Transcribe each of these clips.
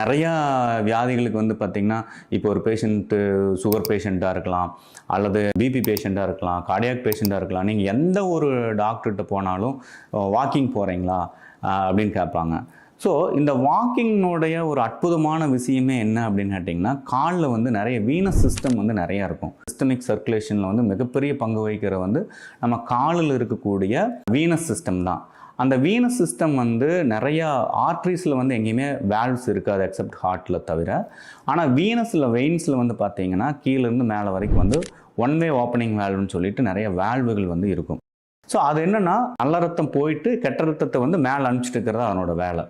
நிறையா வியாதிகளுக்கு வந்து பார்த்திங்கன்னா, இப்போ ஒரு பேஷண்ட்டு சுகர் பேஷண்ட்டாக இருக்கலாம், அல்லது பிபி பேஷண்ட்டாக இருக்கலாம், கார்டியாக் பேஷண்ட்டாக இருக்கலாம். நீங்கள் எந்த ஒரு டாக்டர்கிட்ட போனாலும் வாக்கிங் போகிறீங்களா அப்படின்னு கேட்பாங்க. ஸோ இந்த வாக்கிங்னுடைய ஒரு அற்புதமான விஷயமே என்ன அப்படின்னு கேட்டிங்கன்னா, காலில் வந்து நிறைய வீனஸ் சிஸ்டம் வந்து நிறையா இருக்கும். சிஸ்டமிக் சர்க்குலேஷனில் வந்து மிகப்பெரிய பங்கு வகிக்கிற வந்து நம்ம காலில் இருக்கக்கூடிய வீனஸ் சிஸ்டம் தான். அந்த வீனஸ் சிஸ்டம் வந்து நிறையா ஆர்ட்ரிஸில் வந்து எங்கேயுமே வேல்வ்ஸ் இருக்காது எக்ஸப்ட் ஹார்ட்டில் தவிர. ஆனால் வீனஸில் வெயின்ஸில் வந்து பார்த்தீங்கன்னா கீழேருந்து மேலே வரைக்கும் வந்து ஒன் வே ஓப்பனிங் வேல்வ்னு சொல்லிட்டு நிறைய வேல்வுகள் வந்து இருக்கும். ஸோ அது என்னென்னா, நல்ல ரத்தம் போயிட்டு கெட்ட ரத்தத்தை வந்து மேலே அனுப்பிச்சிட்டு இருக்கிறது அதனோட வேலை.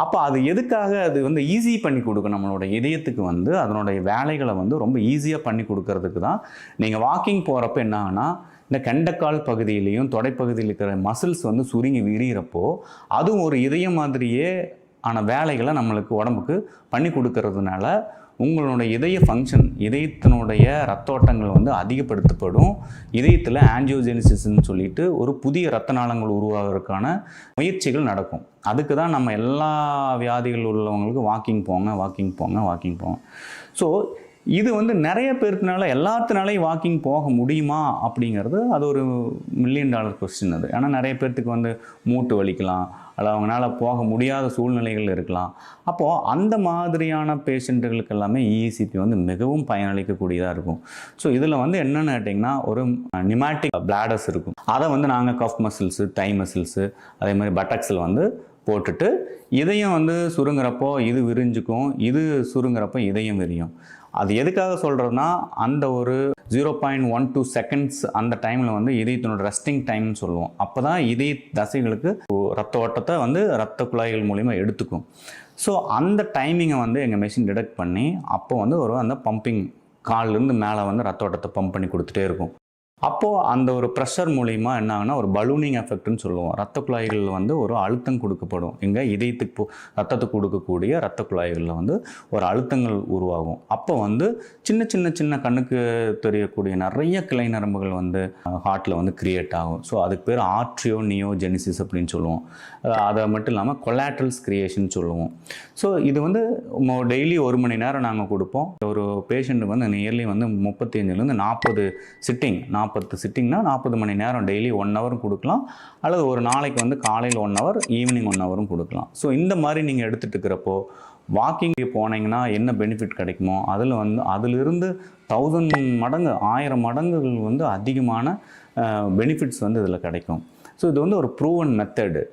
அப்போ அது எதுக்காக அது வந்து ஈஸி பண்ணி கொடுக்கும் நம்மளோட இதயத்துக்கு வந்து அதனுடைய வேலைகளை வந்து ரொம்ப ஈஸியாக பண்ணி கொடுக்கறதுக்கு தான். நீங்கள் வாக்கிங் போகிறப்ப என்ன ஆகுனா, இந்த கெண்டைக்கால் பகுதியிலையும் தொடைப்பகுதியில் இருக்கிற மசில்ஸ் வந்து சுருங்கி விரிகிறப்போ அதுவும் ஒரு இதயம் மாதிரியே ஆன வேலைகளை நம்மளுக்கு உடம்புக்கு பண்ணி கொடுக்கறதுனால உங்களுடைய இதய ஃபங்க்ஷன், இதயத்தினுடைய ரத்தோட்டங்கள் வந்து அதிகப்படுத்தப்படும். இதயத்தில் ஆஞ்சியோஜெனிசிஸ்ன்னு சொல்லிட்டு ஒரு புதிய ரத்த நாளங்கள் உருவாகிறதுக்கான முயற்சிகள் நடக்கும். அதுக்கு தான் நம்ம எல்லா வியாதிகள் உள்ளவங்களுக்கு வாக்கிங் போங்க. ஸோ இது வந்து நிறைய பேருக்குனால எல்லாத்தினாலையும் வாக்கிங் போக முடியுமா அப்படிங்கிறது அது ஒரு $1 மில்லியன் கொஸ்டின் அது. ஏன்னா நிறைய பேர்த்துக்கு வந்து மூட்டு வலிக்கலாம், அல்ல அவங்களால போக முடியாத சூழ்நிலைகள் இருக்கலாம். அப்போது அந்த மாதிரியான பேஷண்ட்டுகளுக்கு எல்லாமே இஇசிபி வந்து மிகவும் பயனளிக்கக்கூடியதாக இருக்கும். ஸோ இதில் வந்து என்னென்னு கேட்டிங்கன்னா, ஒரு நியூமேட்டிக் பிளாடர்ஸ் இருக்கும். அதை வந்து நாங்கள் கஃப் மசில்ஸு, தை மசில்ஸு, அதே மாதிரி பட்டக்ஸில் வந்து போட்டுட்டு இதயம் வந்து சுருங்குறப்போ இது விரிஞ்சுக்கும், இது சுருங்குறப்போ இதயம் விரியும். அது எதுக்காக சொல்கிறதுனா, அந்த ஒரு 0.12 செகண்ட்ஸ் அந்த டைமில் வந்து இதயத்தினோட ரெஸ்டிங் டைம்னு சொல்லுவோம். அப்போ தான் இதய தசைகளுக்கு ரத்த ஓட்டத்தை வந்து ரத்த குழாய்கள் மூலிமா எடுத்துக்கும். ஸோ அந்த டைமிங்கை வந்து எங்கள் மெஷின் டிடெக்ட் பண்ணி அப்போ வந்து ஒரு அந்த பம்பிங் கால்லேருந்து மேலே வந்து ரத்த ஓட்டத்தை பம்ப் பண்ணி கொடுத்துட்டே இருக்கும். அப்போது அந்த ஒரு ப்ரெஷர் மூலிமா என்ன ஆகுனா, ஒரு பலூனிங் எஃபெக்ட்னு சொல்லுவோம். ரத்த குழாய்களில் வந்து ஒரு அழுத்தம் கொடுக்கப்படும். இங்கே இதயத்துக்கு ரத்தத்துக்கு கொடுக்கக்கூடிய ரத்த குழாய்களில் வந்து ஒரு அழுத்தங்கள் உருவாகும். அப்போ வந்து சின்ன கண்ணுக்கு தெரியக்கூடிய நிறைய கிளை நரம்புகள் வந்து ஹார்ட்டில் வந்து கிரியேட் ஆகும். ஸோ அதுக்கு பேர் ஆர்ட்ரியோனியோஜெனிசிஸ் அப்படின்னு சொல்லுவோம். அதை மட்டும் இல்லாமல் கொலாட்ரல்ஸ் கிரியேஷன் சொல்லுவோம். ஸோ இது வந்து டெய்லி 1 மணி நேரம் நாங்கள் கொடுப்போம். ஒரு பேஷண்ட்டுக்கு வந்து நியர்லி வந்து 35லேருந்து 40 சிட்டிங், 40 சிட்டிங்னா 40 மணி நேரம் டெய்லி 1 ஹவர் கொடுக்கலாம், அல்லது ஒரு நாளைக்கு வந்து காலையில் 1 ஹவர், ஈவினிங் 1 ஹவரும் கொடுக்கலாம். ஸோ இந்த மாதிரி நீங்கள் எடுத்துகிட்டு இருக்கிறப்போ வாக்கிங் போனீங்கன்னா என்ன பெனிஃபிட் கிடைக்குமோ அதிலிருந்து 1000 மடங்கு 1000 மடங்குகள் வந்து அதிகமான பெனிஃபிட்ஸ் வந்து இதில் கிடைக்கும். ஸோ இது வந்து ஒரு ப்ரூவன் மெத்தடு.